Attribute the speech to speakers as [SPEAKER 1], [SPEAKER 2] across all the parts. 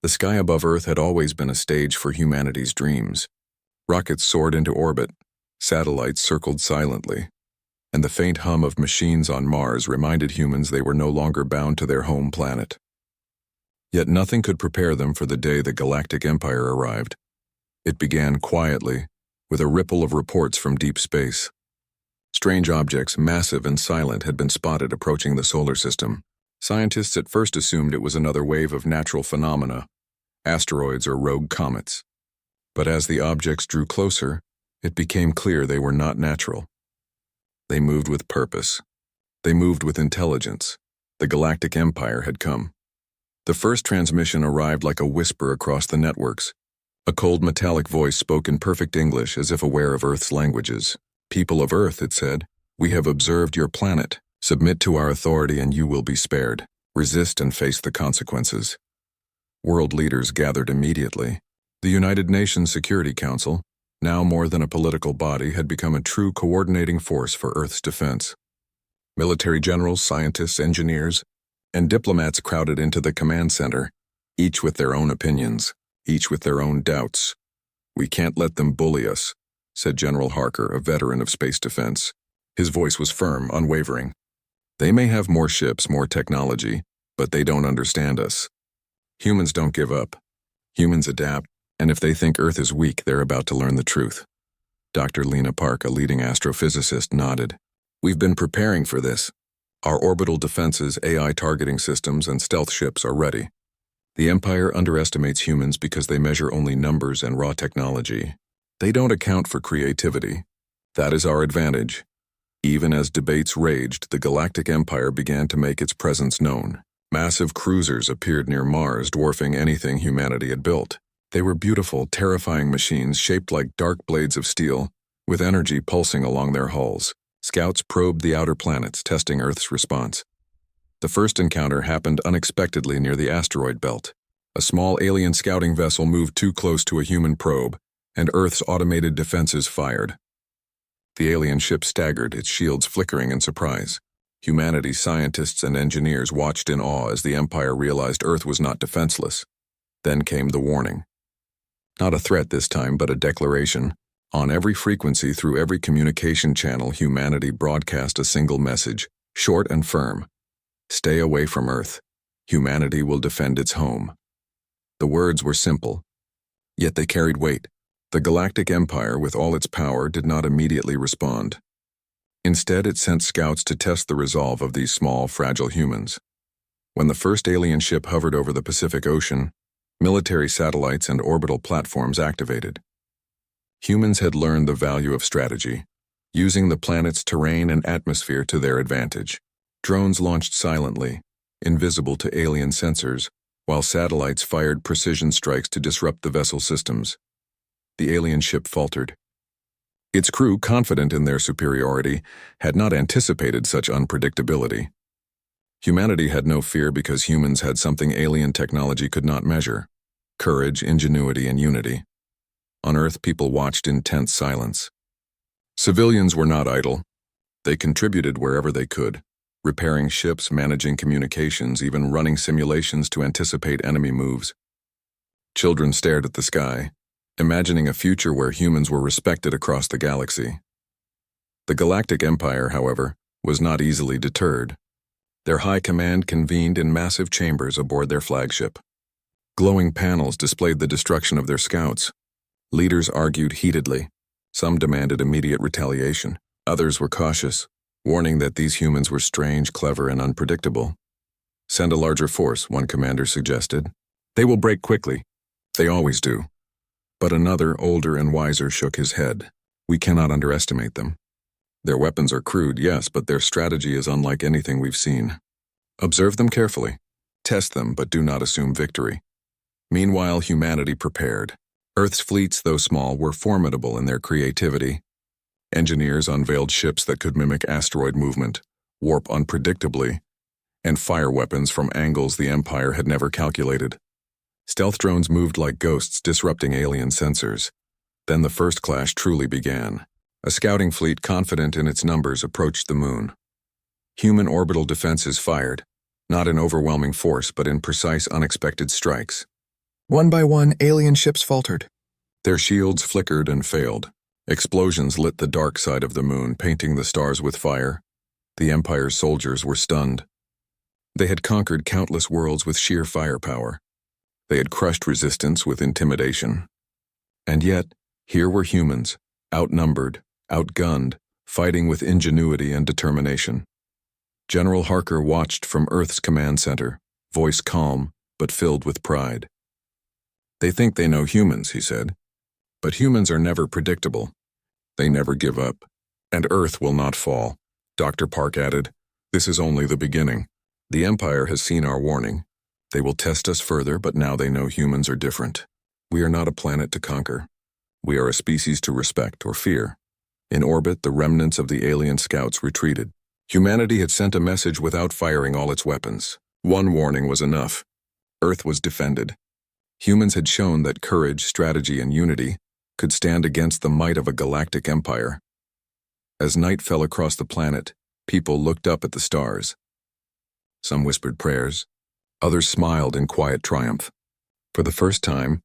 [SPEAKER 1] The sky above Earth had always been a stage for humanity's dreams. Rockets soared into orbit, satellites circled silently, and the faint hum of machines on Mars reminded humans they were no longer bound to their home planet. Yet nothing could prepare them for the day the Galactic Empire arrived. It began quietly, with a ripple of reports from deep space. Strange objects, massive and silent, had been spotted approaching the solar system. Scientists at first assumed it was another wave of natural phenomena, asteroids or rogue comets. But as the objects drew closer, it became clear they were not natural. They moved with purpose. They moved with intelligence. The Galactic Empire had come. The first transmission arrived like a whisper across the networks. A cold metallic voice spoke in perfect English as if aware of Earth's languages. "People of Earth," it said, "we have observed your planet. Submit to our authority and you will be spared. Resist and face the consequences." World leaders gathered immediately. The United Nations Security Council, now more than a political body, had become a true coordinating force for Earth's defense. Military generals, scientists, engineers, and diplomats crowded into the command center, each with their own opinions, each with their own doubts. "We can't let them bully us," said General Harker, a veteran of space defense. His voice was firm, unwavering. "They may have more ships, more technology, but they don't understand us. Humans don't give up. Humans adapt, and if they think Earth is weak, they're about to learn the truth." Dr. Lena Park, a leading astrophysicist, nodded. "We've been preparing for this. Our orbital defenses, AI targeting systems, and stealth ships are ready. The Empire underestimates humans because they measure only numbers and raw technology. They don't account for creativity. That is our advantage." Even as debates raged, the Galactic Empire began to make its presence known. Massive cruisers appeared near Mars, dwarfing anything humanity had built. They were beautiful, terrifying machines shaped like dark blades of steel, with energy pulsing along their hulls. Scouts probed the outer planets, testing Earth's response. The first encounter happened unexpectedly near the asteroid belt. A small alien scouting vessel moved too close to a human probe, and Earth's automated defenses fired. The alien ship staggered, its shields flickering in surprise. Humanity's scientists and engineers watched in awe as the Empire realized Earth was not defenseless. Then came the warning. Not a threat this time, but a declaration. On every frequency, through every communication channel, humanity broadcast a single message, short and firm. "Stay away from Earth. Humanity will defend its home." The words were simple, yet they carried weight. The Galactic Empire, with all its power, did not immediately respond. Instead, it sent scouts to test the resolve of these small, fragile humans. When the first alien ship hovered over the Pacific Ocean, military satellites and orbital platforms activated. Humans had learned the value of strategy, using the planet's terrain and atmosphere to their advantage. Drones launched silently, invisible to alien sensors, while satellites fired precision strikes to disrupt the vessel systems. The alien ship faltered. Its crew, confident in their superiority, had not anticipated such unpredictability. Humanity had no fear because humans had something alien technology could not measure: courage, ingenuity, and unity. On Earth, people watched in tense silence. Civilians were not idle. They contributed wherever they could, repairing ships, managing communications, even running simulations to anticipate enemy moves. Children stared at the sky, imagining a future where humans were respected across the galaxy. The Galactic Empire, however, was not easily deterred. Their high command convened in massive chambers aboard their flagship. Glowing panels displayed the destruction of their scouts. Leaders argued heatedly. Some demanded immediate retaliation. Others were cautious, warning that these humans were strange, clever, and unpredictable. "Send a larger force," one commander suggested. "They will break quickly." "They always do." But another, older and wiser, shook his head. "We cannot underestimate them. Their weapons are crude, yes, but their strategy is unlike anything we've seen. Observe them carefully. Test them, but do not assume victory." Meanwhile, humanity prepared. Earth's fleets, though small, were formidable in their creativity. Engineers unveiled ships that could mimic asteroid movement, warp unpredictably, and fire weapons from angles the Empire had never calculated. Stealth drones moved like ghosts, disrupting alien sensors. Then the first clash truly began. A scouting fleet, confident in its numbers, approached the moon. Human orbital defenses fired, not in overwhelming force but in precise, unexpected strikes.
[SPEAKER 2] One by one, alien ships faltered.
[SPEAKER 1] Their shields flickered and failed. Explosions lit the dark side of the moon, painting the stars with fire. The Empire's soldiers were stunned. They had conquered countless worlds with sheer firepower. They had crushed resistance with intimidation. And yet, here were humans, outnumbered, outgunned, fighting with ingenuity and determination. General Harker watched from Earth's command center, voice calm, but filled with pride. "They think they know humans," he said. "But humans are never predictable. They never give up. And Earth will not fall." Dr. Park added, "This is only the beginning. The Empire has seen our warning. They will test us further, but now they know humans are different. We are not a planet to conquer. We are a species to respect or fear." In orbit, the remnants of the alien scouts retreated. Humanity had sent a message without firing all its weapons. One warning was enough. Earth was defended. Humans had shown that courage, strategy, and unity could stand against the might of a galactic empire. As night fell across the planet, people looked up at the stars. Some whispered prayers. Others smiled in quiet triumph. For the first time,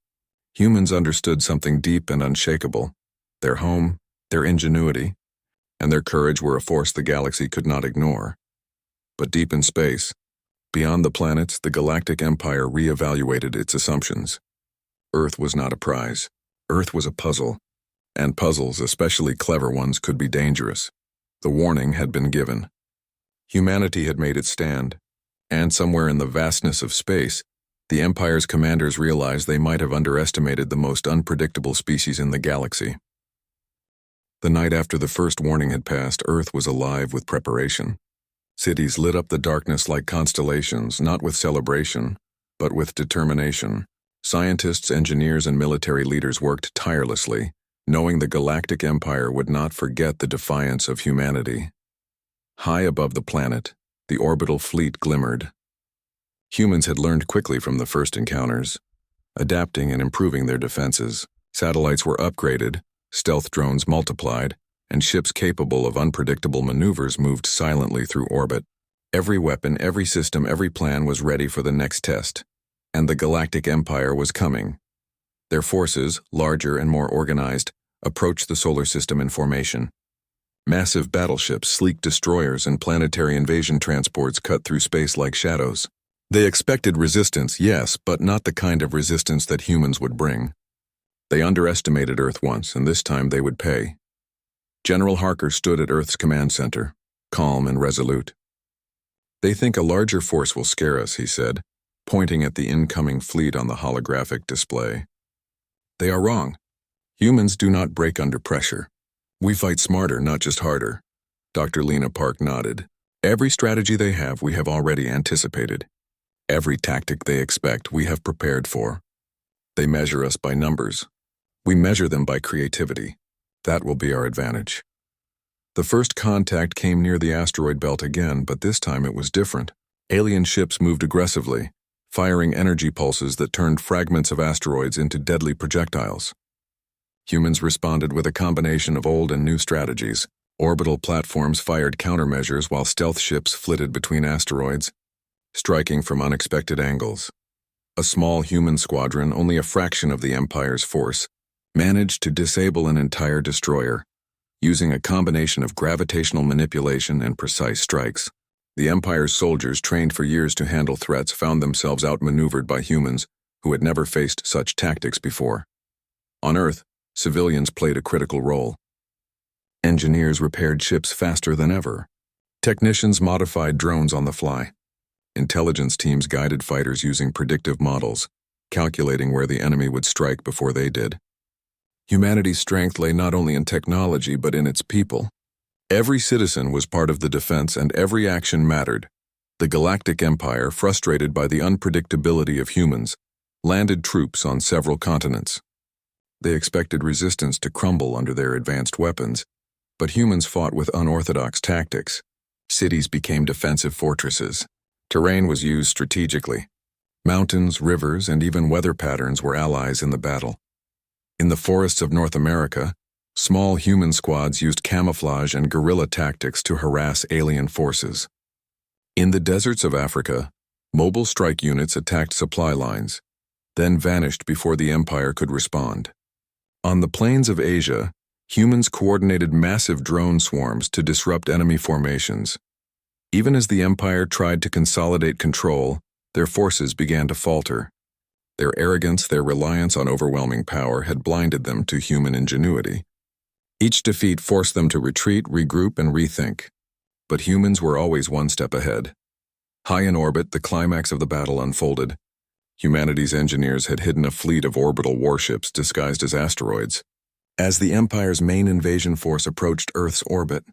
[SPEAKER 1] humans understood something deep and unshakable. Their home, their ingenuity, and their courage were a force the galaxy could not ignore. But deep in space, beyond the planets, the Galactic Empire reevaluated its assumptions. Earth was not a prize. Earth was a puzzle, and puzzles, especially clever ones, could be dangerous. The warning had been given. Humanity had made its stand, and somewhere in the vastness of space, the Empire's commanders realized they might have underestimated the most unpredictable species in the galaxy. The night after the first warning had passed, Earth was alive with preparation. Cities lit up the darkness like constellations, not with celebration, but with determination. Scientists, engineers, and military leaders worked tirelessly, knowing the Galactic Empire would not forget the defiance of humanity. High above the planet, the orbital fleet glimmered. Humans had learned quickly from the first encounters, adapting and improving their defenses. Satellites were upgraded, stealth drones multiplied, and ships capable of unpredictable maneuvers moved silently through orbit. Every weapon, every system, every plan was ready for the next test, and the Galactic Empire was coming. Their forces, larger and more organized, approached the solar system in formation. Massive battleships, sleek destroyers, and planetary invasion transports cut through space like shadows. They expected resistance, yes, but not the kind of resistance that humans would bring. They underestimated Earth once, and this time they would pay. General Harker stood at Earth's command center, calm and resolute. "They think a larger force will scare us," he said, pointing at the incoming fleet on the holographic display. "They are wrong. Humans do not break under pressure. We fight smarter, not just harder." Dr. Lena Park nodded. "Every strategy they have, we have already anticipated. Every tactic they expect, we have prepared for. They measure us by numbers. We measure them by creativity. That will be our advantage." The first contact came near the asteroid belt again, but this time it was different. Alien ships moved aggressively, firing energy pulses that turned fragments of asteroids into deadly projectiles. Humans responded with a combination of old and new strategies. Orbital platforms fired countermeasures while stealth ships flitted between asteroids, striking from unexpected angles. A small human squadron, only a fraction of the Empire's force, managed to disable an entire destroyer, using a combination of gravitational manipulation and precise strikes. The Empire's soldiers, trained for years to handle threats, found themselves outmaneuvered by humans who had never faced such tactics before. On Earth, civilians played a critical role. Engineers repaired ships faster than ever. Technicians modified drones on the fly. Intelligence teams guided fighters using predictive models, calculating where the enemy would strike before they did. Humanity's strength lay not only in technology but in its people. Every citizen was part of the defense and every action mattered. The Galactic Empire, frustrated by the unpredictability of humans, landed troops on several continents. They expected resistance to crumble under their advanced weapons, but humans fought with unorthodox tactics. Cities became defensive fortresses. Terrain was used strategically. Mountains, rivers, and even weather patterns were allies in the battle. In the forests of North America, small human squads used camouflage and guerrilla tactics to harass alien forces. In the deserts of Africa, mobile strike units attacked supply lines. then vanished before the Empire could respond. On the plains of Asia, humans coordinated massive drone swarms to disrupt enemy formations. Even as the Empire tried to consolidate control, their forces began to falter. Their arrogance, their reliance on overwhelming power had blinded them to human ingenuity. Each defeat forced them to retreat, regroup, and rethink. But humans were always one step ahead. High in orbit, the climax of the battle unfolded. Humanity's engineers had hidden a fleet of orbital warships disguised as asteroids. As the Empire's main invasion force approached Earth's orbit,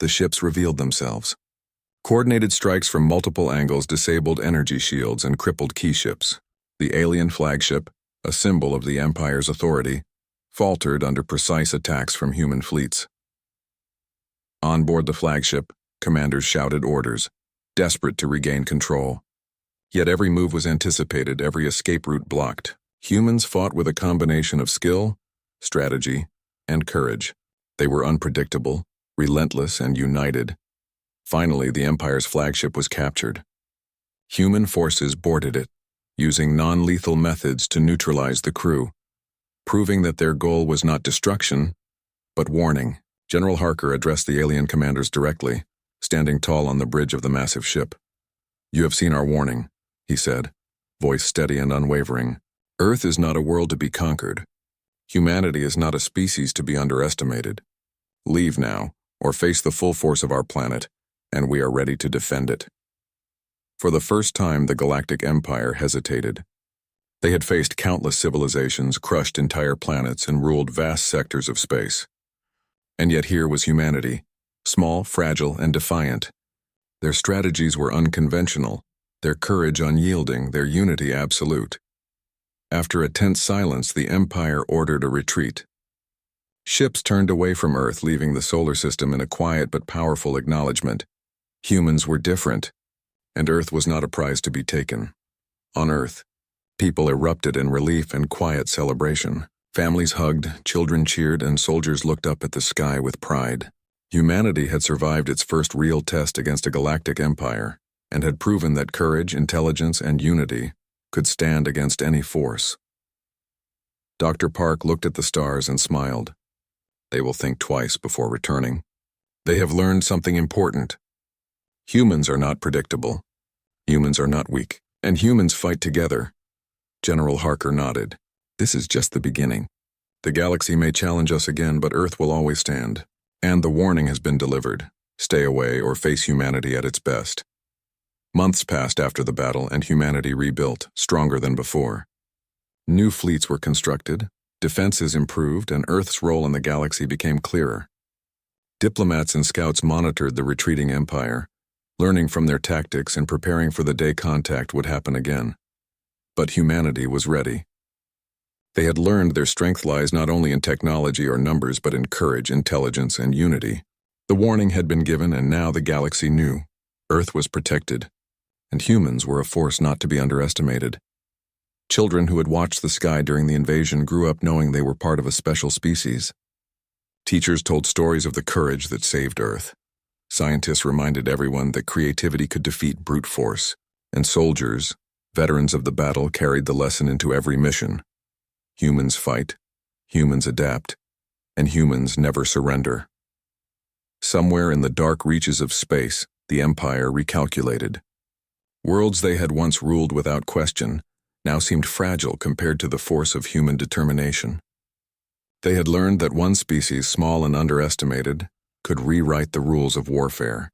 [SPEAKER 1] the ships revealed themselves. Coordinated strikes from multiple angles disabled energy shields and crippled key ships. The alien flagship, a symbol of the Empire's authority, faltered under precise attacks from human fleets. On board the flagship, commanders shouted orders, desperate to regain control. Yet every move was anticipated, every escape route blocked. Humans fought with a combination of skill, strategy, and courage. They were unpredictable, relentless, and united. Finally, the Empire's flagship was captured. Human forces boarded it, using non-lethal methods to neutralize the crew, proving that their goal was not destruction, but warning. General Harker addressed the alien commanders directly, standing tall on the bridge of the massive ship. "You have seen our warning," he said, voice steady and unwavering. "Earth is not a world to be conquered. Humanity is not a species to be underestimated. Leave now, or face the full force of our planet, and we are ready to defend it." For the first time, the Galactic Empire hesitated. They had faced countless civilizations, crushed entire planets, and ruled vast sectors of space. And yet here was humanity, small, fragile, and defiant. Their strategies were unconventional, their courage unyielding, their unity absolute. After a tense silence, the Empire ordered a retreat. Ships turned away from Earth, leaving the solar system in a quiet but powerful acknowledgement. Humans were different, and Earth was not a prize to be taken. On Earth, people erupted in relief and quiet celebration. Families hugged, children cheered, and soldiers looked up at the sky with pride. Humanity had survived its first real test against a galactic empire, and had proven that courage, intelligence, and unity could stand against any force. Dr. Park looked at the stars and smiled. They will think twice before returning. They have learned something important. Humans are not predictable. Humans are not weak, and humans fight together. General Harker nodded. This is just the beginning. The galaxy may challenge us again, but Earth will always stand. And the warning has been delivered. Stay away or face humanity at its best. Months passed after the battle, and humanity rebuilt, stronger than before. New fleets were constructed, defenses improved, and Earth's role in the galaxy became clearer. Diplomats and scouts monitored the retreating empire, learning from their tactics and preparing for the day contact would happen again. But humanity was ready. They had learned their strength lies not only in technology or numbers, but in courage, intelligence, and unity. The warning had been given, and now the galaxy knew. Earth was protected, and humans were a force not to be underestimated. Children who had watched the sky during the invasion grew up knowing they were part of a special species. Teachers told stories of the courage that saved Earth. Scientists reminded everyone that creativity could defeat brute force, and soldiers, veterans of the battle, carried the lesson into every mission. Humans fight, humans adapt, and humans never surrender. Somewhere in the dark reaches of space, the Empire recalculated. Worlds they had once ruled without question now seemed fragile compared to the force of human determination. They had learned that one species, small and underestimated, could rewrite the rules of warfare.